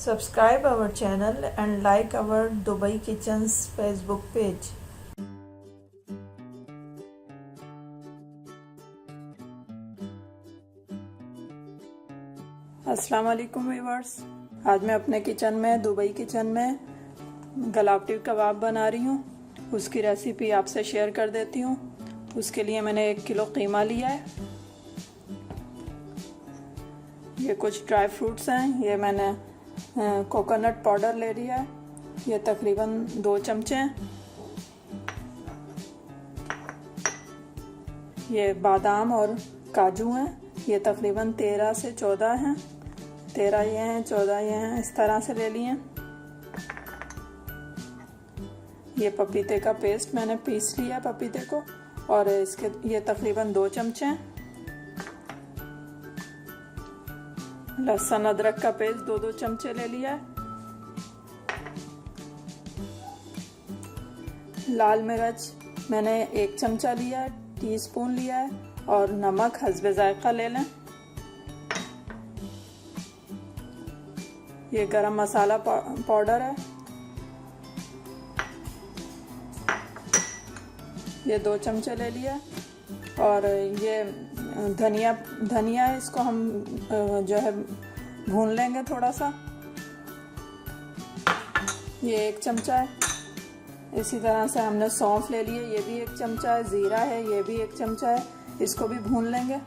Subscribe our channel and like our Dubai Kitchens Facebook page. अस्सलाम वालेकुम viewers. आज मैं अपने किचन में दुबई किचन में गलावटी कबाब बना रही हूँ। उसकी रेसिपी आपसे शेयर कर देती हूँ। उसके लिए मैंने 1 किलो कीमा लिया है। ये कुछ ड्राई फ्रूट्स हैं। ये मैंने कोकोनट पाउडर ले लिया है। ये तकरीबन 2 चमचे हैं। ये बादाम और काजू हैं। ये तकरीबन 13 से 14 हैं। 13 ये हैं, 14 ये हैं, इस तरह से ले लिए। ये पपीते का पेस्ट मैंने पीस लिया पपीते को, और इसके ये तकरीबन 2 चमचे हैं। लहसुन अदरक का पेस्ट 2-2 चमचे ले लिया है। लाल मिर्च मैंने 1 चमचा लिया है, टीस्पून लिया है, और नमक हस्बे जायका ले लें। ये गरम मसाला पाउडर है। ये 2 चमचे ले लिया। और ये धनिया है, इसको हम जो है भून लेंगे थोड़ा सा। ये 1 चमचा है। इसी तरह से हमने सौंफ ले लिए, ये भी 1 चमचा है। ज़ीरा है, ये भी 1 चमचा है, इसको भी भून लेंगे।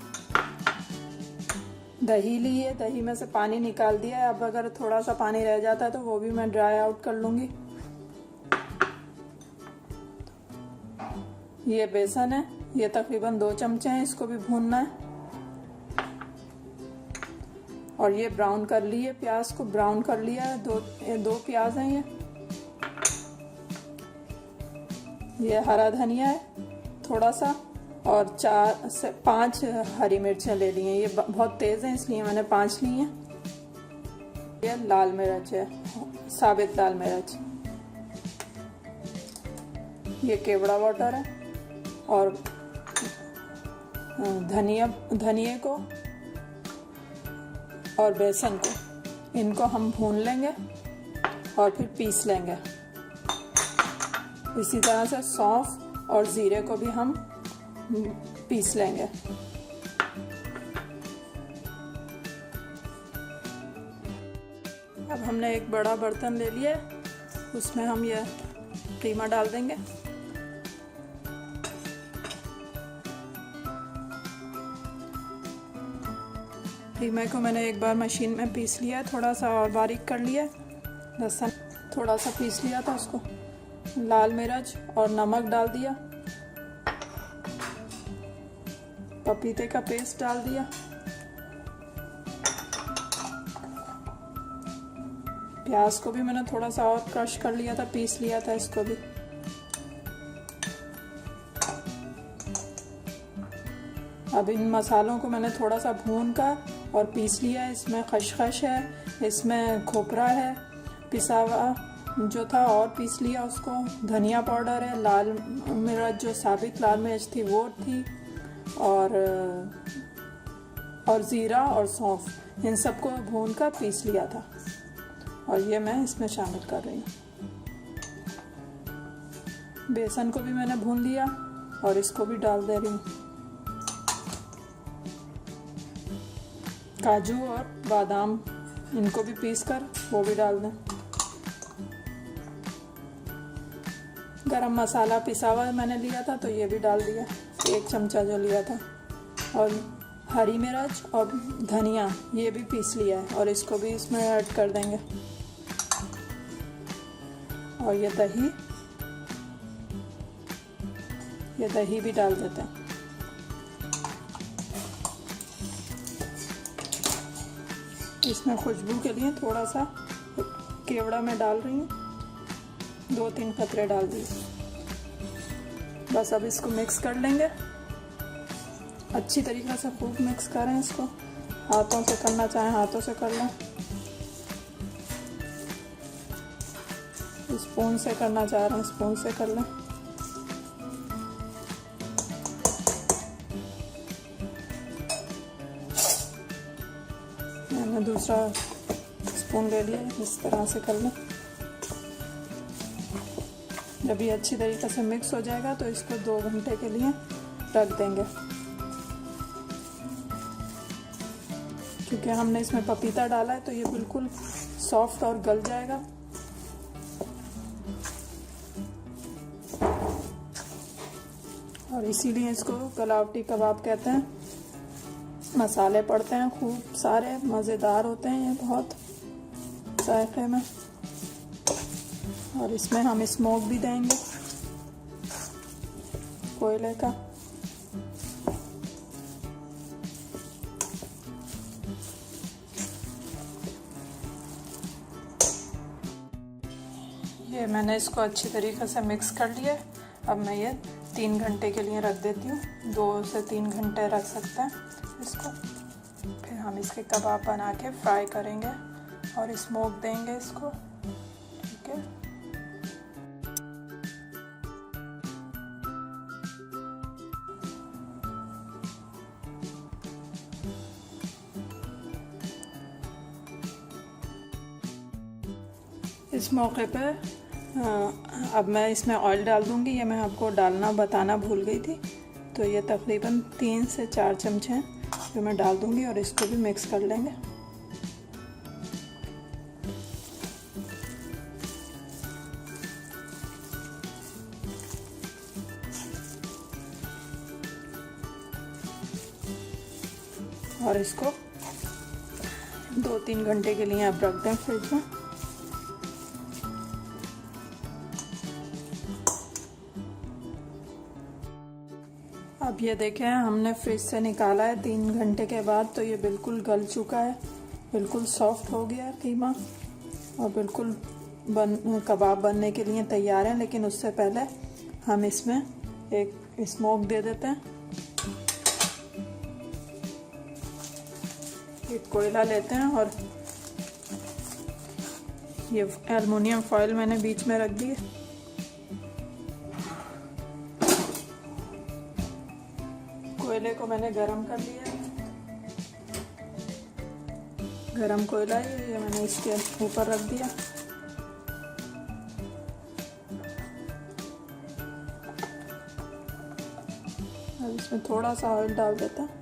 दही ली है, दही में से पानी निकाल दिया है। अब अगर थोड़ा सा पानी रह जाता है तो वो भी मैं ड्राई आउट कर लूँगी। ये बेसन है, ये तकरीबन 2 चमचे हैं, इसको भी भूनना है। और ये ब्राउन कर लिए, प्याज को ब्राउन कर लिया है। 2 प्याज हैं ये हरा धनिया है थोड़ा सा, और 4 से 5 हरी मिर्चें ले ली हैं। ये बहुत तेज़ हैं इसलिए मैंने 5 ली हैं। ये लाल मिर्च है, साबित लाल मिर्च। ये केवड़ा वाटर है। और धनिए को और बेसन को, इनको हम भून लेंगे और फिर पीस लेंगे। इसी तरह से सौंफ और ज़ीरे को भी हम पीस लेंगे। अब हमने एक बड़ा बर्तन ले लिया, उसमें हम ये कीमा डाल देंगे। कीमे को मैंने एक बार मशीन में पीस लिया, थोड़ा सा और बारीक कर लिया। लहसुन थोड़ा सा पीस लिया था उसको। लाल मिर्च और नमक डाल दिया। पपीते का पेस्ट डाल दिया। प्याज को भी मैंने थोड़ा सा और क्रश कर लिया था, पीस लिया था इसको भी। अब इन मसालों को मैंने थोड़ा सा भून कर और पीस लिया है। इसमें खसखस है, इसमें खोपरा है पिसा हुआ जो था, और पीस लिया उसको। धनिया पाउडर है, लाल मिर्च जो साबित लाल मिर्च थी वो थी, और ज़ीरा और सौंफ, इन सबको भून कर पीस लिया था। और ये मैं इसमें शामिल कर रही हूँ। बेसन को भी मैंने भून लिया और इसको भी डाल दे रही हूँ। काजू और बादाम, इनको भी पीस कर वो भी डाल दें। गरम मसाला पिसा हुआ मैंने लिया था तो ये भी डाल दिया, 1 चमचा जो लिया था। और हरी मिर्च और धनिया ये भी पीस लिया है, और इसको भी इसमें ऐड कर देंगे। और ये दही भी डाल देते हैं। इसमें खुशबू के लिए थोड़ा सा केवड़ा मैं डाल रही हूँ, 2-3 कतरे डाल दिए। बस अब इसको मिक्स कर लेंगे अच्छी तरीके से। खूब मिक्स करें इसको। हाथों से करना चाहें हाथों से कर लें, स्पून से करना चाह रहे हैं स्पून से कर लें। मैंने दूसरा स्पून ले लिए, इस तरह से कर लें। जब ये अच्छी तरीके से मिक्स हो जाएगा तो इसको 2 घंटे के लिए रख देंगे, क्योंकि हमने इसमें पपीता डाला है तो ये बिल्कुल सॉफ्ट और गल जाएगा। और इसीलिए इसको कलावटी कबाब कहते हैं। मसाले पड़ते हैं खूब सारे, मज़ेदार होते हैं ये बहुत जायके में। और इसमें हम स्मोक भी देंगे कोयले का। ये मैंने इसको अच्छी तरीके से मिक्स कर लिया। अब मैं ये 3 घंटे के लिए रख देती हूँ। 2 से 3 घंटे रख सकते हैं इसको। फिर हम इसके कबाब बना के फ्राई करेंगे और स्मोक देंगे इसको। ठीक है, इस मौके पे अब मैं इसमें ऑयल डाल दूंगी। ये मैं आपको डालना बताना भूल गई थी। तो ये तकरीबन 3 से 4 चम्मच हैं जो मैं डाल दूंगी और इसको भी मिक्स कर लेंगे। और इसको 2-3 घंटे के लिए आप रख दें फ्रिज में। अब ये देखें, हमने फ्रिज से निकाला है 3 घंटे के बाद, तो ये बिल्कुल गल चुका है, बिल्कुल सॉफ्ट हो गया है कीमा और बिल्कुल कबाब बनने के लिए तैयार है। लेकिन उससे पहले हम इसमें एक स्मोक दे देते हैं। एक कोयला लेते हैं और ये एल्युमिनियम फॉइल मैंने बीच में रख दी है। कोयले को मैंने गरम कर लिया है। गरम कोयला है ये मैंने इसके ऊपर रख दिया। अब इसमें थोड़ा सा ऑयल डाल देते हैं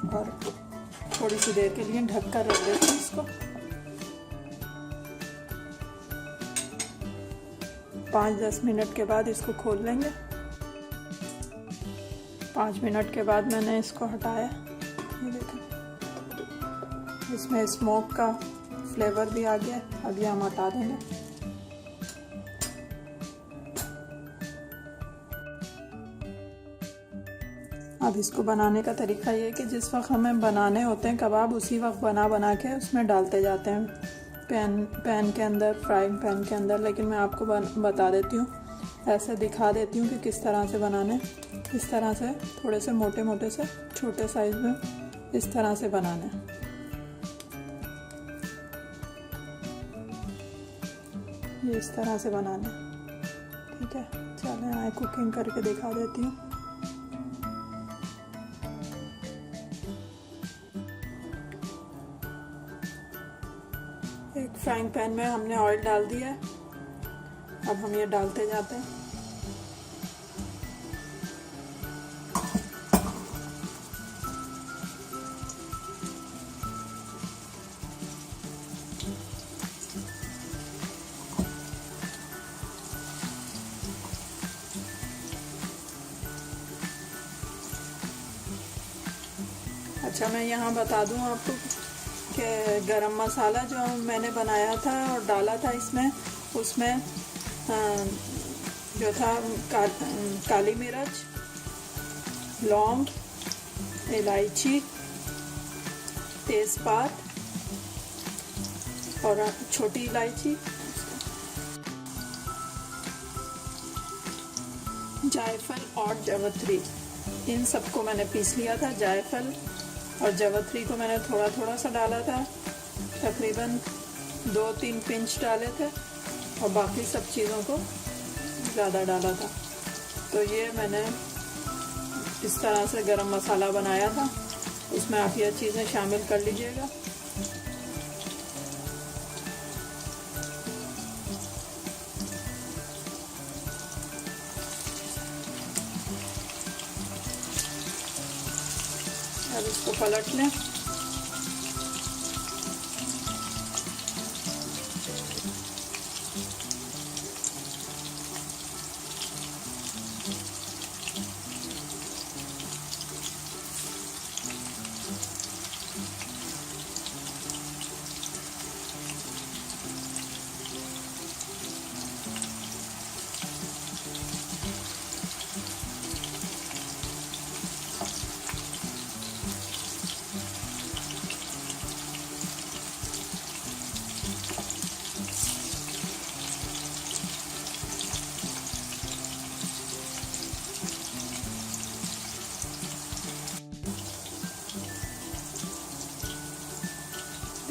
और थोड़ी सी देर के लिए ढक कर रख देते हैं इसको। 5-10 मिनट के बाद इसको खोल लेंगे। 5 मिनट के बाद मैंने इसको हटाया। ये देखें, इसमें स्मोक का फ्लेवर भी आ गया। अब ये हम हटा देंगे। अब इसको बनाने का तरीका ये है कि जिस वक्त हमें बनाने होते हैं कबाब, उसी वक्त बना के उसमें डालते जाते हैं पैन के अंदर, फ्राइंग पैन के अंदर। लेकिन मैं आपको बता देती हूँ, ऐसे दिखा देती हूँ कि किस तरह से बनाने। इस तरह से थोड़े से मोटे मोटे से छोटे साइज में इस तरह से बनाने। ये इस तरह से बनाने। ठीक है, चलें मैं कुकिंग करके दिखा देती हूँ। एक फ्राइंग पैन में हमने ऑयल डाल दिया है। अब हम ये डालते जाते हैं। अच्छा, मैं यहाँ बता दूँ आपको कि गरम मसाला जो मैंने बनाया था और डाला था इसमें, उसमें जो था काली मिर्च, लौंग, इलायची, तेज़पात और छोटी इलायची, जायफल और जावित्री, इन सबको मैंने पीस लिया था। जायफल और जावित्री को मैंने थोड़ा थोड़ा सा डाला था, तकरीबन 2-3 पिंच डाले थे और बाकी सब चीज़ों को ज़्यादा डाला था। तो ये मैंने इस तरह से गरम मसाला बनाया था इसमें आप यह चीज़ें शामिल कर लीजिएगा। अब इसको पलट लें।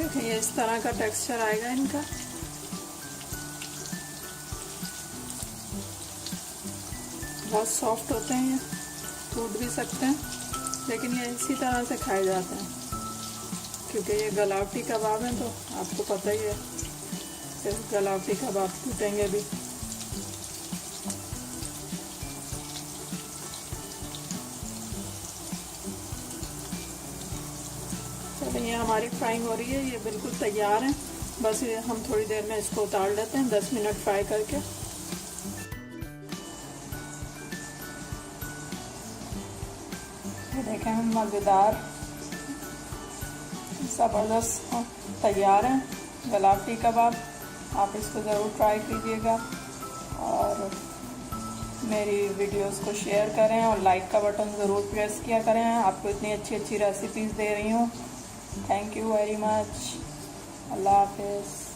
देखिए इस तरह का टेक्सचर आएगा इनका। बहुत सॉफ्ट होते हैं, ये टूट भी सकते हैं, लेकिन ये इसी तरह से खाए जाते हैं क्योंकि ये गलावटी कबाब हैं। तो आपको पता ही है सिर्फ गलावटी कबाब टूटेंगे भी। चलिए ये हमारी फ्राइंग हो रही है, ये बिल्कुल तैयार है। बस ये हम थोड़ी देर में इसको उतार लेते हैं 10 मिनट फ्राई करके। ये देखें हम मज़ेदार ज़बरदस्त तैयार हैं गलावटी कबाब। आप इसको ज़रूर ट्राई कीजिएगा और मेरी वीडियोस को शेयर करें और लाइक का बटन ज़रूर प्रेस किया करें। आपको इतनी अच्छी अच्छी रेसिपीज़ दे रही हूँ। Thank you very much. अल्लाह हाफिज़।